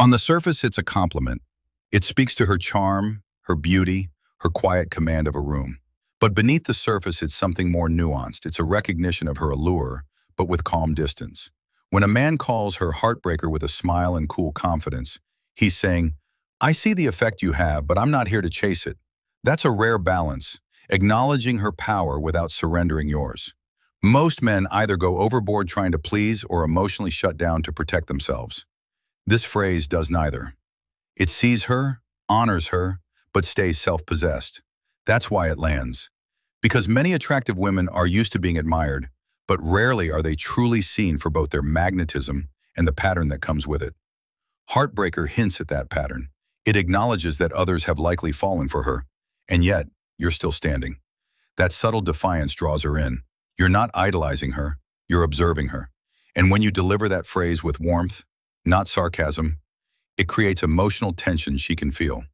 On the surface, it's a compliment. It speaks to her charm, her beauty, her quiet command of a room. But beneath the surface, it's something more nuanced. It's a recognition of her allure, but with calm distance. When a man calls her heartbreaker with a smile and cool confidence, he's saying, "I see the effect you have, but I'm not here to chase it." That's a rare balance, acknowledging her power without surrendering yours. Most men either go overboard trying to please or emotionally shut down to protect themselves. This phrase does neither. It sees her, honors her, but stays self-possessed. That's why it lands. Because many attractive women are used to being admired, but rarely are they truly seen for both their magnetism and the pattern that comes with it. Heartbreaker hints at that pattern. It acknowledges that others have likely fallen for her, and yet you're still standing. That subtle defiance draws her in. You're not idolizing her, you're observing her. And when you deliver that phrase with warmth, not sarcasm, it creates emotional tension she can feel.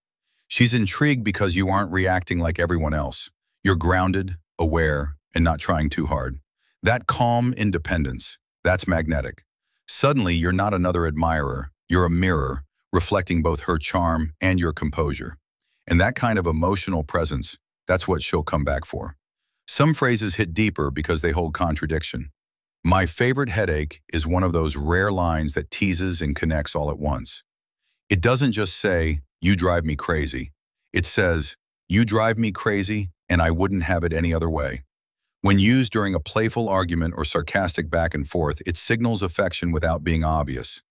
She's intrigued because you aren't reacting like everyone else. You're grounded, aware, and not trying too hard. That calm independence, that's magnetic. Suddenly, you're not another admirer, you're a mirror, reflecting both her charm and your composure. And that kind of emotional presence, that's what she'll come back for. Some phrases hit deeper because they hold contradiction. My favorite headache is one of those rare lines that teases and connects all at once. It doesn't just say, "You drive me crazy." It says, "You drive me crazy, and I wouldn't have it any other way." When used during a playful argument or sarcastic back and forth, it signals affection without being obvious.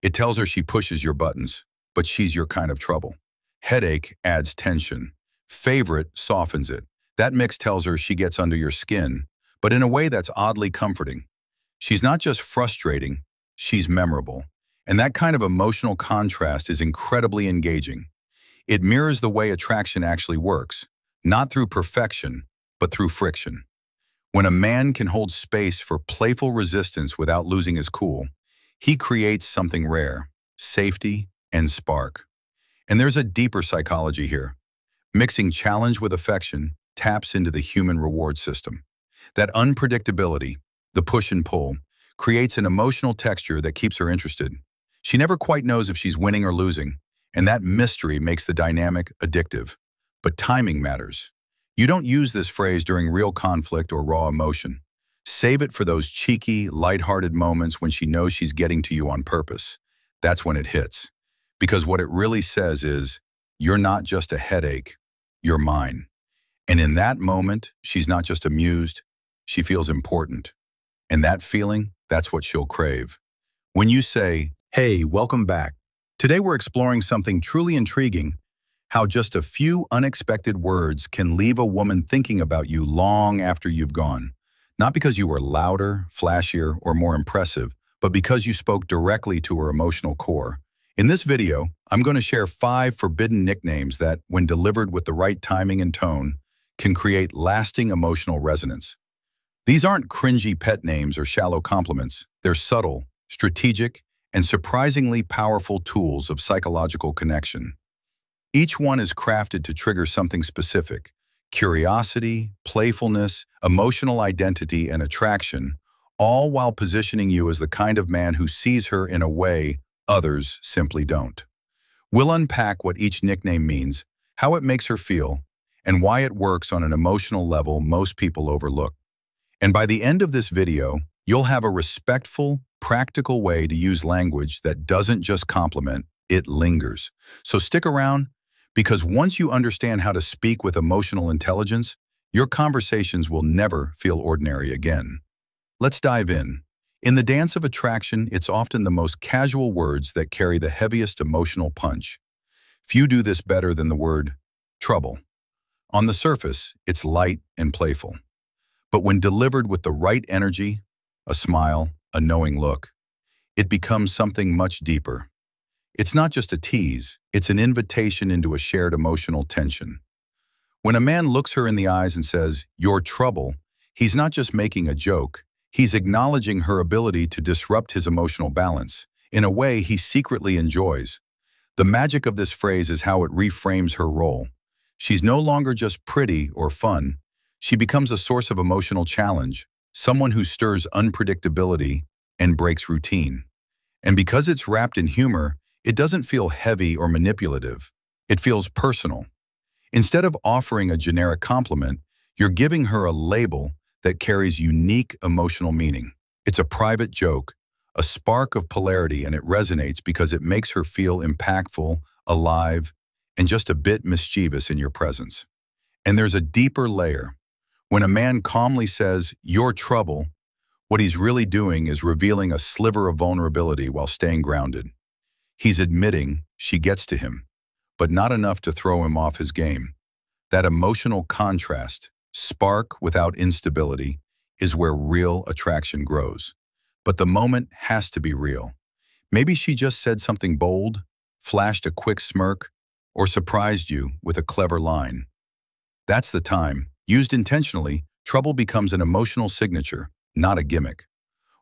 It tells her she pushes your buttons, but she's your kind of trouble. Headache adds tension. Favorite softens it. That mix tells her she gets under your skin, but in a way that's oddly comforting. She's not just frustrating, she's memorable. And that kind of emotional contrast is incredibly engaging. It mirrors the way attraction actually works, not through perfection, but through friction. When a man can hold space for playful resistance without losing his cool, he creates something rare, safety and spark. And there's a deeper psychology here. Mixing challenge with affection taps into the human reward system. That unpredictability, the push and pull, creates an emotional texture that keeps her interested. She never quite knows if she's winning or losing, and that mystery makes the dynamic addictive. But timing matters. You don't use this phrase during real conflict or raw emotion. Save it for those cheeky, lighthearted moments when she knows she's getting to you on purpose. That's when it hits. Because what it really says is, you're not just a headache, you're mine. And in that moment, she's not just amused, she feels important. And that feeling, that's what she'll crave. When you say, "Hey, welcome back. Today we're exploring something truly intriguing, how just a few unexpected words can leave a woman thinking about you long after you've gone. Not because you were louder, flashier, or more impressive, but because you spoke directly to her emotional core." In this video, I'm going to share 5 forbidden nicknames that, when delivered with the right timing and tone, can create lasting emotional resonance. These aren't cringy pet names or shallow compliments. They're subtle, strategic, and surprisingly powerful tools of psychological connection. Each one is crafted to trigger something specific: curiosity, playfulness, emotional identity, and attraction, all while positioning you as the kind of man who sees her in a way others simply don't. We'll unpack what each nickname means, how it makes her feel, and why it works on an emotional level most people overlook. And by the end of this video, you'll have a respectful, practical way to use language that doesn't just compliment, it lingers. So stick around, because once you understand how to speak with emotional intelligence, your conversations will never feel ordinary again. Let's dive in. In the dance of attraction, it's often the most casual words that carry the heaviest emotional punch. Few do this better than the word trouble. On the surface, it's light and playful. But when delivered with the right energy, a smile, a knowing look, it becomes something much deeper. It's not just a tease, it's an invitation into a shared emotional tension. When a man looks her in the eyes and says, "You're trouble," he's not just making a joke, he's acknowledging her ability to disrupt his emotional balance in a way he secretly enjoys. The magic of this phrase is how it reframes her role. She's no longer just pretty or fun. She becomes a source of emotional challenge, someone who stirs unpredictability and breaks routine. And because it's wrapped in humor, It doesn't feel heavy or manipulative. It feels personal. Instead of offering a generic compliment, you're giving her a label that carries unique emotional meaning. It's a private joke, a spark of polarity, and it resonates because it makes her feel impactful, alive, and just a bit mischievous in your presence. And there's a deeper layer. When a man calmly says, "You're trouble," what he's really doing is revealing a sliver of vulnerability while staying grounded. He's admitting she gets to him, but not enough to throw him off his game. That emotional contrast, spark without instability, is where real attraction grows. But the moment has to be real. Maybe she just said something bold, flashed a quick smirk, or surprised you with a clever line. That's the time. Used intentionally, trouble becomes an emotional signature, not a gimmick.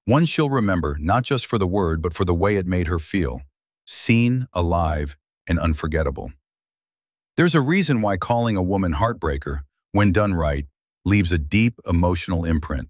One she'll remember not just for the word, but for the way it made her feel. Seen, alive, and unforgettable. There's a reason why calling a woman heartbreaker, when done right, leaves a deep emotional imprint.